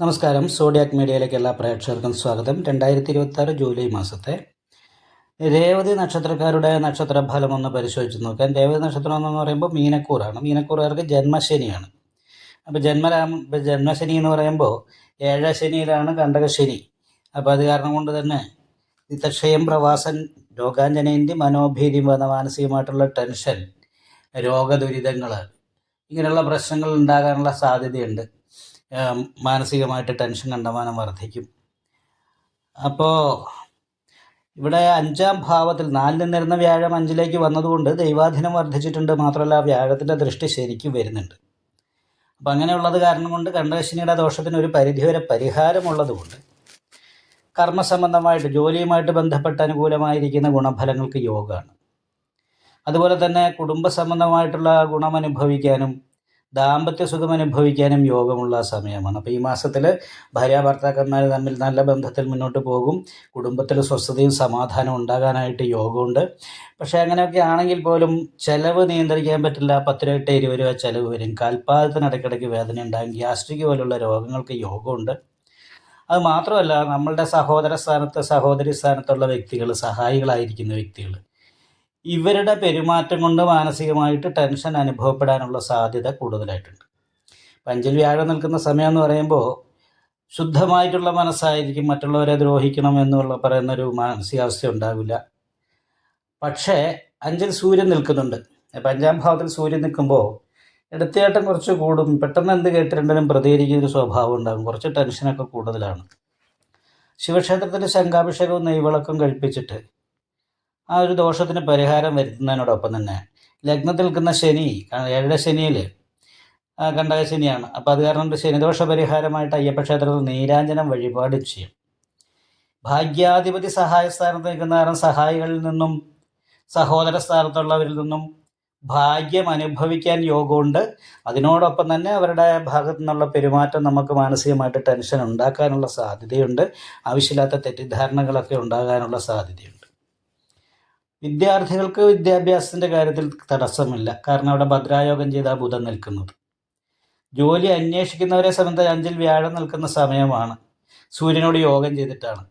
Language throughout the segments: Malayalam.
നമസ്കാരം. സോഡിയാക് മീഡിയയിലേക്ക് എല്ലാ പ്രേക്ഷകർക്കും സ്വാഗതം. 2026 ജൂലൈ മാസത്തെ രേവതി നക്ഷത്രക്കാരുടെ നക്ഷത്രഫലം ഒന്ന് പരിശോധിച്ച് നോക്കാം. രേവതി നക്ഷത്രം എന്ന് പറയുമ്പോൾ മീനക്കൂറാണ്. മീനക്കൂറുകാർക്ക് ജന്മശനിയാണ്. അപ്പോൾ ജന്മശനി എന്ന് പറയുമ്പോൾ ഏഴശനിയിലാണ് കണ്ടകശനി. അപ്പോൾ അത് കാരണം കൊണ്ട് തന്നെ വിത്തക്ഷയം, പ്രവാസൻ, രോഗാഞ്ജനേന്തി, മനോഭീതി, മാനസികമായിട്ടുള്ള ടെൻഷൻ, രോഗദുരിതങ്ങൾ, ഇങ്ങനെയുള്ള പ്രശ്നങ്ങൾ ഉണ്ടാകാനുള്ള സാധ്യതയുണ്ട്. മാനസികമായിട്ട് ടെൻഷൻ കണ്ടമാനം വർദ്ധിക്കും. അപ്പോൾ ഇവിടെ 5ാം ഭാവത്തിൽ 4 നിന്നിരുന്ന വ്യാഴം 5ലേക്ക് വന്നതുകൊണ്ട് ദൈവാധീനം വർദ്ധിച്ചിട്ടുണ്ട്. മാത്രമല്ല വ്യാഴത്തിൻ്റെ ദൃഷ്ടി ശരിക്കും വരുന്നുണ്ട്. അപ്പം അങ്ങനെയുള്ളത് കാരണം കൊണ്ട് കണ്ടകശനിയുടെ ദോഷത്തിന് ഒരു പരിധിവരെ പരിഹാരമുള്ളതുകൊണ്ട് കർമ്മസംബന്ധമായിട്ട് ജോലിയുമായിട്ട് ബന്ധപ്പെട്ട് അനുകൂലമായിരിക്കുന്ന ഗുണഫലങ്ങൾക്ക് യോഗമാണ്. അതുപോലെ തന്നെ കുടുംബ സംബന്ധമായിട്ടുള്ള ഗുണമനുഭവിക്കാനും ദാമ്പത്യ സുഖം അനുഭവിക്കാനും യോഗമുള്ള സമയമാണ്. അപ്പോൾ ഈ മാസത്തിൽ ഭാര്യാഭർത്താക്കന്മാർ തമ്മിൽ നല്ല ബന്ധത്തിൽ മുന്നോട്ട് പോകും. കുടുംബത്തിൽ സ്വസ്ഥതയും സമാധാനവും ഉണ്ടാകാനായിട്ട് യോഗമുണ്ട്. പക്ഷേ അങ്ങനെയൊക്കെ ആണെങ്കിൽ പോലും ചിലവ് നിയന്ത്രിക്കാൻ പറ്റില്ല. 10 രൂപ 20 രൂപ ചിലവ് വരും. കാൽപാദത്തിന് ഇടയ്ക്കിടയ്ക്ക് വേദന ഉണ്ടാകും. ഗ്യാസ്ട്രിക് പോലുള്ള രോഗങ്ങൾക്ക് യോഗമുണ്ട്. അത് മാത്രമല്ല, നമ്മളുടെ സഹോദര സ്ഥാനത്ത്, സഹോദരി സ്ഥാനത്തുള്ള വ്യക്തികൾ, സഹായികളായിരിക്കുന്ന വ്യക്തികൾ, ഇവരുടെ പെരുമാറ്റം കൊണ്ട് മാനസികമായിട്ട് ടെൻഷൻ അനുഭവപ്പെടാനുള്ള സാധ്യത കൂടുതലായിട്ടുണ്ട്. 5ൽ വ്യാഴം നിൽക്കുന്ന സമയം എന്ന് പറയുമ്പോൾ ശുദ്ധമായിട്ടുള്ള മനസ്സായിരിക്കും. മറ്റുള്ളവരെ ദ്രോഹിക്കണം എന്നുള്ള പറയുന്നൊരു മാനസികാവസ്ഥ ഉണ്ടാവില്ല. പക്ഷേ 5ൽ സൂര്യൻ നിൽക്കുന്നുണ്ട്. 5ാം ഭാവത്തിൽ സൂര്യൻ നിൽക്കുമ്പോൾ എടുത്തേട്ടം കുറച്ച് കൂടും. പെട്ടെന്ന് എന്ത് കേട്ടിട്ടുണ്ടെങ്കിലും പ്രതികരിക്കുന്നൊരു സ്വഭാവം ഉണ്ടാകും. കുറച്ച് ടെൻഷനൊക്കെ കൂടുതലാണ്. ശിവക്ഷേത്രത്തിൽ ശംഖാഭിഷേകവും നെയ്വിളക്കും കഴിപ്പിച്ചിട്ട് ആ ഒരു ദോഷത്തിന് പരിഹാരം വരുത്തുന്നതിനോടൊപ്പം തന്നെ ലഗ്നത്തിൽ നിൽക്കുന്ന ശനി, 7 ശനിയിൽ കണ്ടകശനിയാണ്. അപ്പോൾ അത് കാരണം ശനിദോഷ പരിഹാരമായിട്ട് അയ്യപ്പക്ഷേത്രത്തിൽ നീരാഞ്ജനം വഴിപാട് ചെയ്യും. ഭാഗ്യാധിപതി സഹായസ്ഥാനത്ത് നിൽക്കുന്ന കാരണം സഹായികളിൽ നിന്നും സഹോദര സ്ഥാനത്തുള്ളവരിൽ നിന്നും ഭാഗ്യം അനുഭവിക്കാൻ യോഗമുണ്ട്. അതിനോടൊപ്പം തന്നെ അവരുടെ ഭാഗത്തു നിന്നുള്ള പെരുമാറ്റം നമുക്ക് മാനസികമായിട്ട് ടെൻഷൻ ഉണ്ടാക്കാനുള്ള സാധ്യതയുണ്ട്. ആവശ്യമില്ലാത്ത തെറ്റിദ്ധാരണകളൊക്കെ ഉണ്ടാകാനുള്ള സാധ്യതയുണ്ട്. വിദ്യാർത്ഥികൾക്ക് വിദ്യാഭ്യാസത്തിൻ്റെ കാര്യത്തിൽ തടസ്സമില്ല. കാരണം അവിടെ ഭദ്രായോഗം ചെയ്ത ബുധൻ നിൽക്കുന്നത്. ജോലി അന്വേഷിക്കുന്നവരെ സംബന്ധിച്ച് 5ൽ വ്യാഴം നിൽക്കുന്ന സമയമാണ്. സൂര്യനോട് യോഗം ചെയ്തിട്ടാണ്.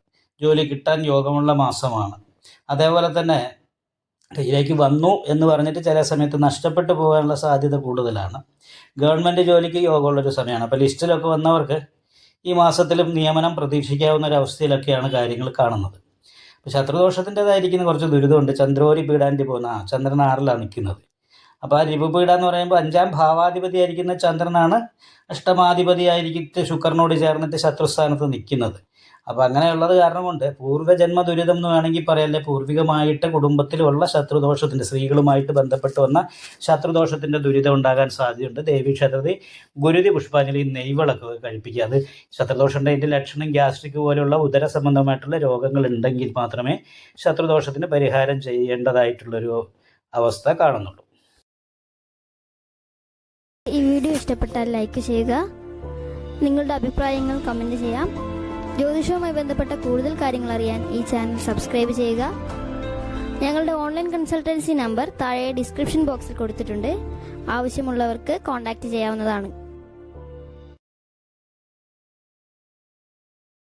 ജോലി കിട്ടാൻ യോഗമുള്ള മാസമാണ്. അതേപോലെ തന്നെ കയ്യിലേക്ക് വന്നു എന്ന് പറഞ്ഞിട്ട് ചില സമയത്ത് നഷ്ടപ്പെട്ടു പോകാനുള്ള സാധ്യത കൂടുതലാണ്. ഗവൺമെൻറ് ജോലിക്ക് യോഗമുള്ളൊരു സമയമാണ്. അപ്പോൾ ലിസ്റ്റിലൊക്കെ വന്നവർക്ക് ഈ മാസത്തിലും നിയമനം പ്രതീക്ഷിക്കാവുന്ന ഒരു അവസ്ഥയിലൊക്കെയാണ് കാര്യങ്ങൾ കാണുന്നത്. അപ്പോൾ ശത്രുദോഷത്തിൻ്റെതായിരിക്കുന്ന കുറച്ച് ദുരിതമുണ്ട്. ചന്ദ്രോരി പീഡാൻ്റെ പോകുന്ന ചന്ദ്രൻ 6ലാണ് നിൽക്കുന്നത്. അപ്പോൾ ആ രിപുപീഡ എന്ന് പറയുമ്പോൾ 5ാം ഭാവാധിപതി ആയിരിക്കുന്ന ചന്ദ്രനാണ് അഷ്ടമാധിപതിയായിരിക്കും ശുക്രനോട് ചേർന്നിട്ട് ശത്രുസ്ഥാനത്ത് നിൽക്കുന്നത്. അപ്പോൾ അങ്ങനെയുള്ളത് കാരണം കൊണ്ട് പൂർവ്വജന്മ ദുരിതം എന്ന് വേണമെങ്കിൽ പറയല്ലേ, പൂർവികമായിട്ട് കുടുംബത്തിലുള്ള ശത്രുദോഷത്തിൻ്റെ, സ്ത്രീകളുമായിട്ട് ബന്ധപ്പെട്ട് വന്ന ശത്രുദോഷത്തിൻ്റെ ദുരിതം ഉണ്ടാകാൻ സാധ്യതയുണ്ട്. ദേവീക്ഷേത്രത്തിൽ ഗുരുതി പുഷ്പാഞ്ജലി നെയ്വിളക്ക് കഴിപ്പിക്കുക. അത് ശത്രുദോഷത്തിൻ്റെ ഇതിൻ്റെ ലക്ഷണം ഗ്യാസ്ട്രിക് പോലെയുള്ള ഉദര സംബന്ധമായിട്ടുള്ള രോഗങ്ങൾ ഉണ്ടെങ്കിൽ മാത്രമേ ശത്രുദോഷത്തിന് പരിഹാരം ചെയ്യേണ്ടതായിട്ടുള്ളൊരു അവസ്ഥ കാണുന്നുള്ളൂ. ഈ വീഡിയോ ഇഷ്ടപ്പെട്ടാൽ ലൈക്ക് ചെയ്യുക. നിങ്ങളുടെ അഭിപ്രായങ്ങൾ കമൻറ്റ് ചെയ്യാം. ജ്യോതിഷവുമായി ബന്ധപ്പെട്ട കൂടുതൽ കാര്യങ്ങൾ അറിയാൻ ഈ ചാനൽ സബ്സ്ക്രൈബ് ചെയ്യുക. ഞങ്ങളുടെ ഓൺലൈൻ കൺസൾട്ടൻസി നമ്പർ താഴെ ഡിസ്ക്രിപ്ഷൻ ബോക്സിൽ കൊടുത്തിട്ടുണ്ട്. ആവശ്യമുള്ളവർക്ക് കോൺടാക്റ്റ് ചെയ്യാവുന്നതാണ്.